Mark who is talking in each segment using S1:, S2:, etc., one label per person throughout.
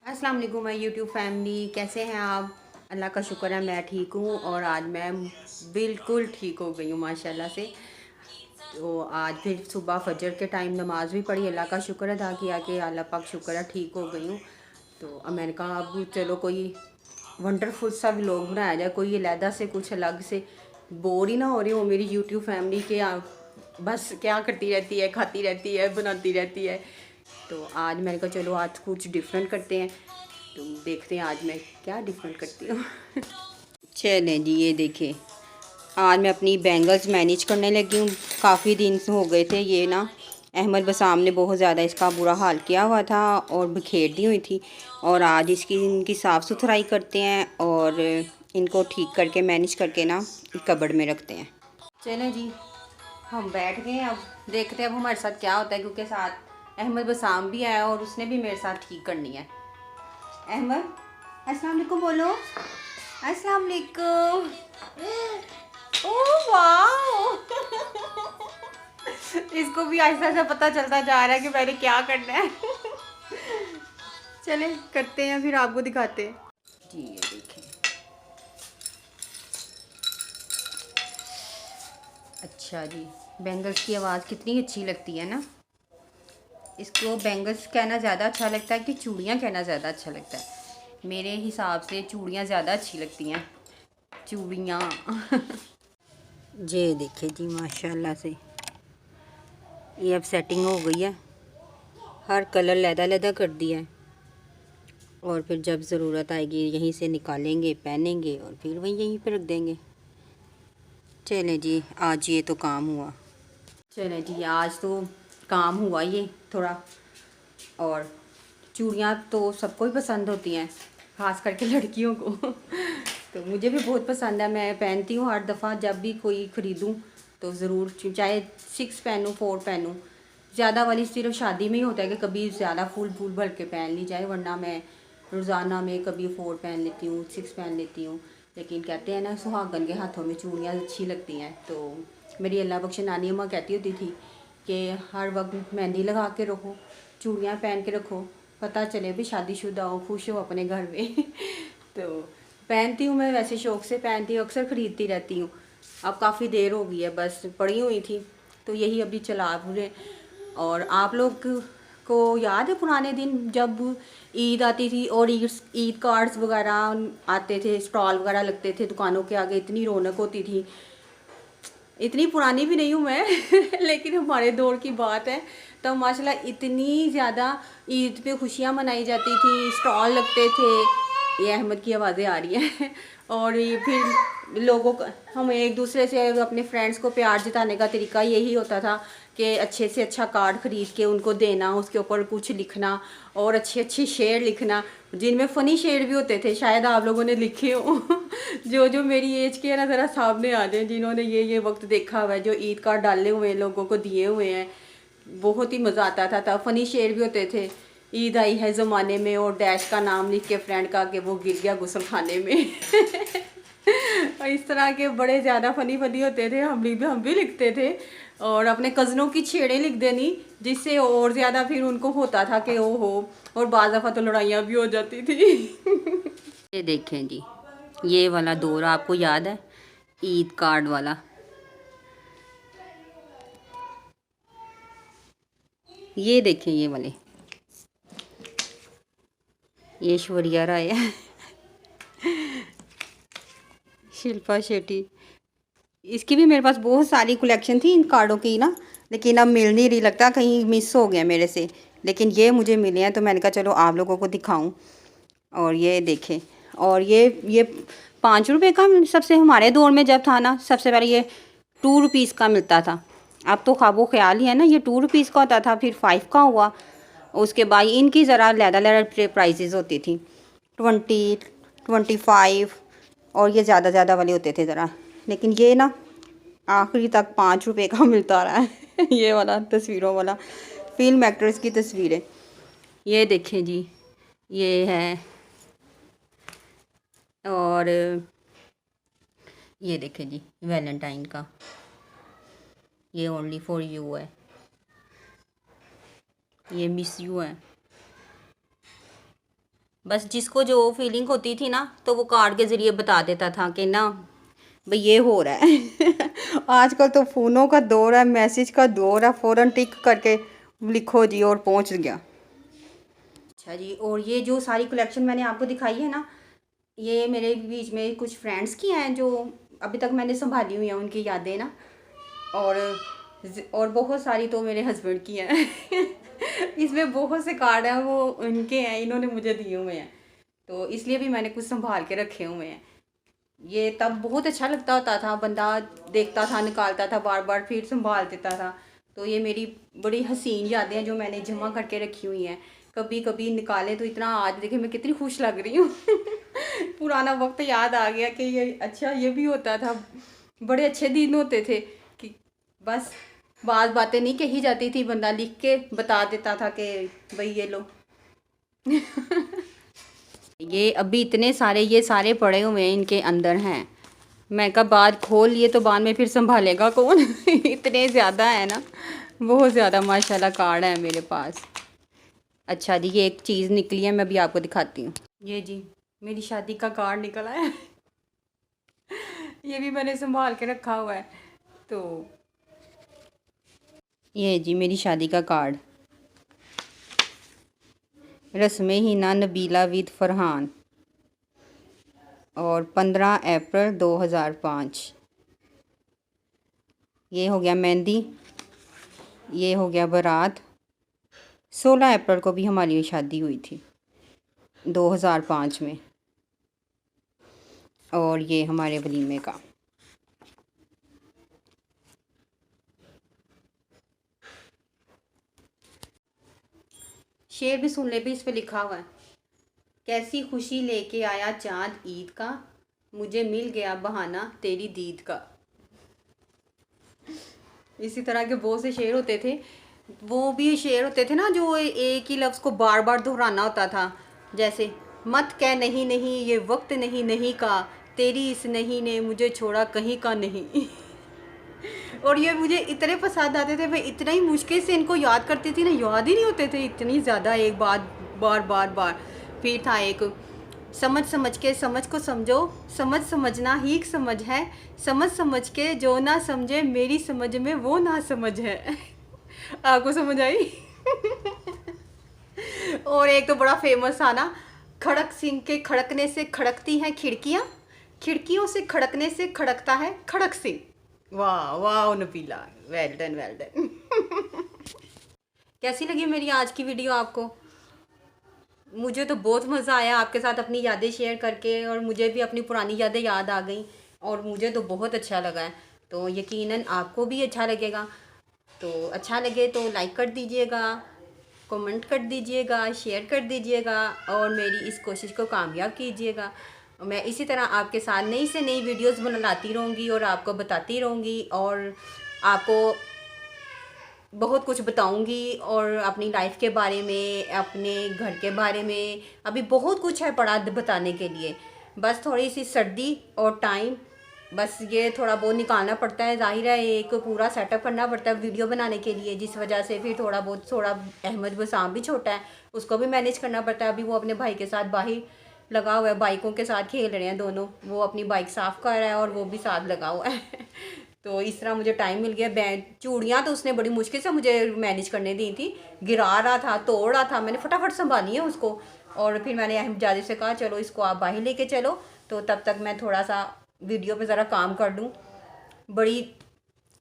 S1: अस्सलाम वालेकुम my YouTube family, कैसे हैं आप? अल्लाह का शुक्र है मैं ठीक हूँ और आज मैं बिल्कुल ठीक हो गई हूँ माशाल्लाह से। तो आज फिर सुबह फजर के टाइम नमाज भी पढ़ी, अल्लाह का शुक्र अदा किया कि अल्लाह पाक शुक्र है ठीक हो गई हूँ। तो अब मैंने कहा अब चलो कोई वंडरफुल सा व्लॉग बनाया जाए, कोई अलहदा से कुछ अलग से, बोर ही ना हो रही हो मेरी यूट्यूब फैमिली के। बस क्या करती रहती है, खाती रहती है, बनाती रहती है। तो आज मैंने कहा चलो आज कुछ डिफरेंट करते हैं। तो देखते हैं आज मैं क्या डिफरेंट करती हूँ। चलें जी, ये देखें आज मैं अपनी बैंगल्स मैनेज करने लगी हूँ। काफ़ी दिन से हो गए थे, ये ना अहमद बसाम ने बहुत ज़्यादा इसका बुरा हाल किया हुआ था और बिखेर दी हुई थी। और आज इनकी साफ़ सुथराई करते हैं और इनको ठीक करके मैनेज करके ना कबर्ड में रखते हैं। चलें जी, हम बैठ गए, अब देखते हैं अब हमारे साथ क्या होता है, क्योंकि साथ अहमद बसाम भी आया और उसने भी मेरे साथ ठीक करनी है। अहमद अस्सलाम वालेकुम बोलो। अस्सलाम वालेकुम। ओह वाह। इसको भी ऐसा ऐसा पता चलता जा रहा है कि मैंने क्या करना है। चले करते हैं, फिर आपको दिखाते हैं जी। ये देखें, अच्छा जी, बैंगल्स की आवाज़ कितनी अच्छी लगती है ना। इसको बैंगल्स कहना ज़्यादा अच्छा लगता है कि चूड़ियाँ कहना ज़्यादा अच्छा लगता है? मेरे हिसाब से चूड़ियाँ ज़्यादा अच्छी लगती हैं, चूड़ियाँ। ये देखिए जी माशाल्लाह से ये अब सेटिंग हो गई है, हर कलर लैदा कर दिया है। और फिर जब ज़रूरत आएगी यहीं से निकालेंगे, पहनेंगे और फिर वहीं यहीं पर रख देंगे। चलें जी, आज ये तो काम हुआ। चलें जी, आज तो काम हुआ ये थोड़ा। और चूड़ियाँ तो सबको ही पसंद होती हैं, ख़ास करके लड़कियों को। तो मुझे भी बहुत पसंद है, मैं पहनती हूँ हर दफ़ा जब भी कोई ख़रीदूँ तो ज़रूर, चाहे 6 पहनूँ 4 पहनूँ। ज़्यादा वाली सिर्फ शादी में ही होता है कि कभी ज़्यादा फूल फूल भर के पहन ली जाए, वरना मैं रोज़ाना में कभी 4 पहन लेती हूँ, 6 पहन लेती हूँ। लेकिन कहते हैं ना सुहागन के हाथों में चूड़ियाँ अच्छी लगती हैं। तो मेरी अल्लाह बख्श नानी अम्मा कहती होती थी कि हर वक्त मेहंदी लगा के रखो, चूड़ियाँ पहन के रखो, पता चले भी शादीशुदा हो, खुश हो अपने घर में। तो पहनती हूँ मैं, वैसे शौक़ से पहनती हूँ, अक्सर ख़रीदती रहती हूँ। अब काफ़ी देर हो गई है, बस पड़ी हुई थी तो यही अभी चला पूरे। और आप लोग को याद है पुराने दिन जब ईद आती थी और ईद कार्ड्स वगैरह आते थे, स्टॉल वगैरह लगते थे दुकानों के आगे, इतनी रौनक होती थी। इतनी पुरानी भी नहीं हूँ मैं लेकिन हमारे दौर की बात है, तो माशाल्लाह इतनी ज़्यादा ईद पे खुशियाँ मनाई जाती थी, स्टॉल लगते थे। ये अहमद की आवाज़ें आ रही हैं। और ये फिर लोगों का, हम एक दूसरे से अपने फ्रेंड्स को प्यार जताने का तरीका यही होता था कि अच्छे से अच्छा कार्ड ख़रीद के उनको देना, उसके ऊपर कुछ लिखना और अच्छे अच्छे शेर लिखना, जिनमें फ़नी शेर भी होते थे, शायद आप लोगों ने लिखे हो। जो जो मेरी एज के है ना ज़रा सामने आ जाए, जिन्होंने ये वक्त देखा हुआ है, जो ईद कार्ड डाले हुए हैं लोगों को दिए हुए हैं। बहुत ही मज़ा आता था, तब फ़नी शेर भी होते थे, ईद आई है ज़माने में और डैश का नाम लिख के फ्रेंड का कि वो गिर गया गुसल खाने में। और इस तरह के बड़े ज़्यादा फ़नी फ़नी होते थे, हम भी लिखते थे। और अपने कज़नों की छेड़ें लिख देनी, जिससे और ज़्यादा फिर उनको होता था कि ओ हो, और बाज़ दफ़ा तो लड़ाइयाँ भी हो जाती थी। ये देखें जी, ये वाला दौर आपको याद है, ईद कार्ड वाला? ये देखें ये वाले, ये ऐश्वर्या राय है। शिल्पा शेट्टी, इसकी भी मेरे पास बहुत सारी कलेक्शन थी इन कार्डों की ना, लेकिन अब मिल नहीं रही, लगता कहीं मिस हो गया मेरे से। लेकिन ये मुझे मिले हैं तो मैंने कहा चलो आप लोगों को दिखाऊं। और ये देखें, और ये 5 रुपए का सबसे, हमारे दौर में जब था ना सबसे पहले ये 2 रुपीज़ का मिलता था। अब तो खाबो ख्याल ही है ना, ये 2 रुपीज़ का होता था, फिर 5 का हुआ। उसके बाद इनकी ज़रा लैदा प्राइजेज़ होती थी, 20, 25, और ये ज़्यादा वाले होते थे ज़रा। लेकिन ये ना आखिरी तक 5 रुपए का मिलता रहा है। ये वाला तस्वीरों वाला, फिल्म एक्ट्रेस की तस्वीरें। ये देखें जी, ये है। और ये देखें जी वैलेंटाइन का, ये ओनली फॉर यू है, ये मिस यू है, बस जिसको जो फीलिंग होती थी ना तो वो कार्ड के ज़रिए बता देता था कि ना भाई ये हो रहा है। आजकल तो फ़ोनों का दौर है, मैसेज का दौर है, फ़ौरन टिक करके लिखो जी और पहुंच गया। अच्छा जी, और ये जो सारी कलेक्शन मैंने आपको दिखाई है ना, ये मेरे बीच में कुछ फ्रेंड्स की हैं जो अभी तक मैंने संभाली हुई हैं, उनकी यादें ना। और बहुत सारी तो मेरे हस्बैंड की हैं। इसमें बहुत से कार्ड हैं वो उनके हैं, इन्होंने मुझे दिए हुए हैं, तो इसलिए भी मैंने कुछ संभाल के रखे हुए हैं। ये तब बहुत अच्छा लगता होता था, बंदा देखता था, निकालता था, बार बार फिर संभाल देता था। तो ये मेरी बड़ी हसीन यादें हैं जो मैंने जमा करके रखी हुई हैं। कभी कभी निकाले तो इतना, आज देखे मैं कितनी खुश लग रही हूँ। पुराना वक्त याद आ गया कि ये अच्छा ये भी होता था, बड़े अच्छे दिन होते थे कि बस बातें नहीं कही जाती थी, बंदा लिख के बता देता था कि भाई ये लो। ये अभी इतने सारे, ये सारे पड़े हुए हैं, इनके अंदर हैं। मैं कहा बाद खोल लिए तो बाद में फिर संभालेगा कौन। इतने ज़्यादा है ना, बहुत ज़्यादा माशाल्लाह कार्ड है मेरे पास। अच्छा जी, ये एक चीज़ निकली है, मैं अभी आपको दिखाती हूँ। ये जी मेरी शादी का कार्ड निकला है। ये भी मैंने संभाल के रखा हुआ है। तो ये जी मेरी शादी का कार्ड, रस्में हिना नबीला विद फरहान, और 15 अप्रैल 2005। ये हो गया मेहंदी, ये हो गया बारात। 16 अप्रैल को भी हमारी शादी हुई थी 2005 में, और ये हमारे वलीमे का। शेर भी सुन ले भी, इस पे लिखा हुआ है, कैसी खुशी लेके आया चांद ईद का, मुझे मिल गया बहाना तेरी दीद का। इसी तरह के बहुत से शेर होते थे। वो भी शेर होते थे ना जो एक ही लफ्ज़ को बार बार दोहराना होता था, जैसे मत कह नहीं नहीं ये वक्त नहीं नहीं का, तेरी इस नहीं ने मुझे छोड़ा कहीं का नहीं। और ये मुझे इतने पसंद आते थे, मैं इतना ही मुश्किल से इनको याद करती थी ना, याद ही नहीं होते थे इतनी ज़्यादा, एक बार बार बार बार। फिर था एक, समझ समझ के समझ को समझो, समझ समझना ही एक समझ है, समझ समझ के जो ना समझे मेरी समझ में वो ना समझ है। आपको समझ आई? और एक तो बड़ा फेमस था ना, खड़क सिंह के खड़कने से खड़कती हैं खिड़कियाँ, खिड़कियों से खड़कने से खड़कता है खड़क सिंह। वाह वाह Nabila, well done well done. कैसी लगी मेरी आज की वीडियो आपको? मुझे तो बहुत मज़ा आया आपके साथ अपनी यादें शेयर करके, और मुझे भी अपनी पुरानी यादें याद आ गई, और मुझे तो बहुत अच्छा लगा है। तो यकीनन आपको भी अच्छा लगेगा। तो अच्छा लगे तो लाइक कर दीजिएगा, कमेंट कर दीजिएगा, शेयर कर दीजिएगा, और मेरी इस कोशिश को कामयाब कीजिएगा। मैं इसी तरह आपके साथ नई से नई वीडियोस बनाती रहूँगी और आपको बताती रहूँगी, और आपको बहुत कुछ बताऊंगी, और अपनी लाइफ के बारे में, अपने घर के बारे में, अभी बहुत कुछ है पड़ा बताने के लिए। बस थोड़ी सी सर्दी और टाइम, बस ये थोड़ा बहुत निकालना पड़ता है, जाहिर है एक पूरा सेटअप करना पड़ता है वीडियो बनाने के लिए, जिस वजह से फिर थोड़ा अहमद बसाम भी छोटा है, उसको भी मैनेज करना पड़ता है। अभी वो अपने भाई के साथ बाहर लगा हुआ है, बाइकों के साथ खेल रहे हैं दोनों, वो अपनी बाइक साफ़ कर रहा है और वो भी साथ लगा हुआ है। तो इस तरह मुझे टाइम मिल गया। चूड़ियाँ तो उसने बड़ी मुश्किल से मुझे मैनेज करने दी थी, गिरा रहा था, तोड़ रहा था, मैंने फटाफट संभाली है उसको, और फिर मैंने अहमदजादे से कहा चलो इसको आप बाहर लेके चलो, तो तब तक मैं थोड़ा सा वीडियो पे ज़रा काम कर लूँ। बड़ी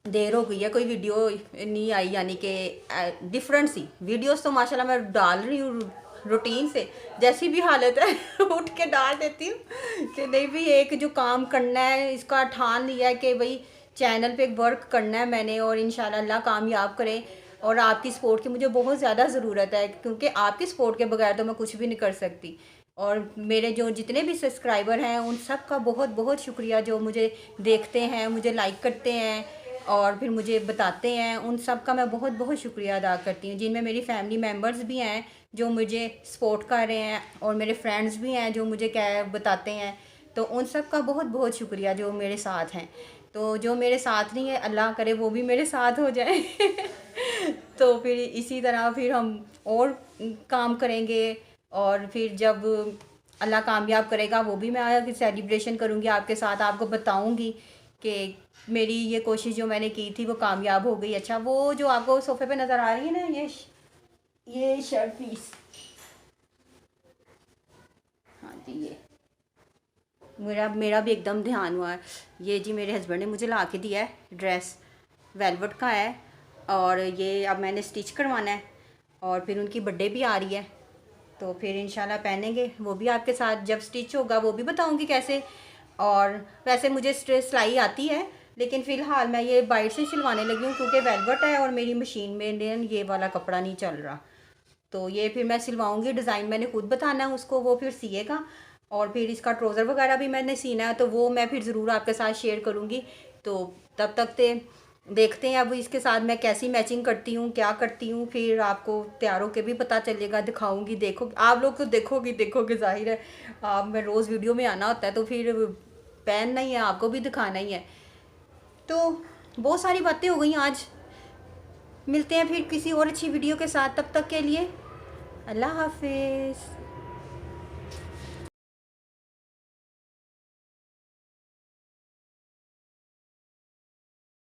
S1: देर हो गई है, कोई वीडियो नहीं आई, यानी कि डिफरेंट सी वीडियोस तो माशाल्लाह मैं डाल रही हूँ रूटीन से, जैसी भी हालत है उठ के डाल देती हूँ कि नहीं भाई एक जो काम करना है इसका ठान लिया है कि भाई चैनल पे वर्क करना है मैंने, और इंशाल्लाह अल्लाह कामयाब करे। और आपकी सपोर्ट की मुझे बहुत ज़्यादा ज़रूरत है, क्योंकि आपकी सपोर्ट के बगैर तो मैं कुछ भी नहीं कर सकती। और मेरे जो जितने भी सब्सक्राइबर हैं उन सब का बहुत बहुत शुक्रिया, जो मुझे देखते हैं, मुझे लाइक करते हैं और फिर मुझे बताते हैं, उन सब का मैं बहुत बहुत शुक्रिया अदा करती हूँ। जिनमें मेरी फैमिली मेम्बर्स भी हैं जो मुझे सपोर्ट कर रहे हैं, और मेरे फ्रेंड्स भी हैं जो मुझे क्या बताते हैं, तो उन सब का बहुत बहुत शुक्रिया जो मेरे साथ हैं। तो जो मेरे साथ नहीं है अल्लाह करे वो भी मेरे साथ हो जाए। तो फिर इसी तरह फिर हम और काम करेंगे, और फिर जब अल्लाह कामयाब करेगा वो भी मैं सेलिब्रेशन करूँगी आपके साथ, आपको बताऊँगी कि मेरी ये कोशिश जो मैंने की थी वो कामयाब हो गई। अच्छा, वो जो आपको सोफ़े पे नज़र आ रही है ना, ये शर्ट पीस, हाँ जी, ये मेरा भी एकदम ध्यान हुआ है। ये जी मेरे हस्बैंड ने मुझे ला के दिया है, ड्रेस वेलवेट का है, और ये अब मैंने स्टिच करवाना है, और फिर उनकी बर्थडे भी आ रही है, तो फिर इंशाल्लाह पहनेंगे। वो भी आपके साथ जब स्टिच होगा वो भी बताऊंगी कैसे। और वैसे मुझे सिलाई आती है, लेकिन फ़िलहाल मैं ये बाहर से सिलवाने लगी हूँ क्योंकि वेलवेट है और मेरी मशीन में ये वाला कपड़ा नहीं चल रहा। तो ये फिर मैं सिलवाऊंगी, डिज़ाइन मैंने खुद बताना है उसको, वो फिर सिएगा। और फिर इसका ट्राउज़र वगैरह भी मैंने सीना है, तो वो मैं फिर ज़रूर आपके साथ शेयर करूँगी। तो तब तक ते देखते हैं अब इसके साथ मैं कैसी मैचिंग करती हूँ, क्या करती हूँ, फिर आपको तैयार होके भी पता चलेगा, दिखाऊंगी। देखो आप लोग तो देखोगे ज़ाहिर है, आप मैं रोज़ वीडियो में आना होता है तो फिर पहनना ही है, आपको भी दिखाना ही है। तो बहुत सारी बातें हो गई आज, मिलते हैं फिर किसी और अच्छी वीडियो के साथ, तब तक के लिए अल्लाह हाफिज़।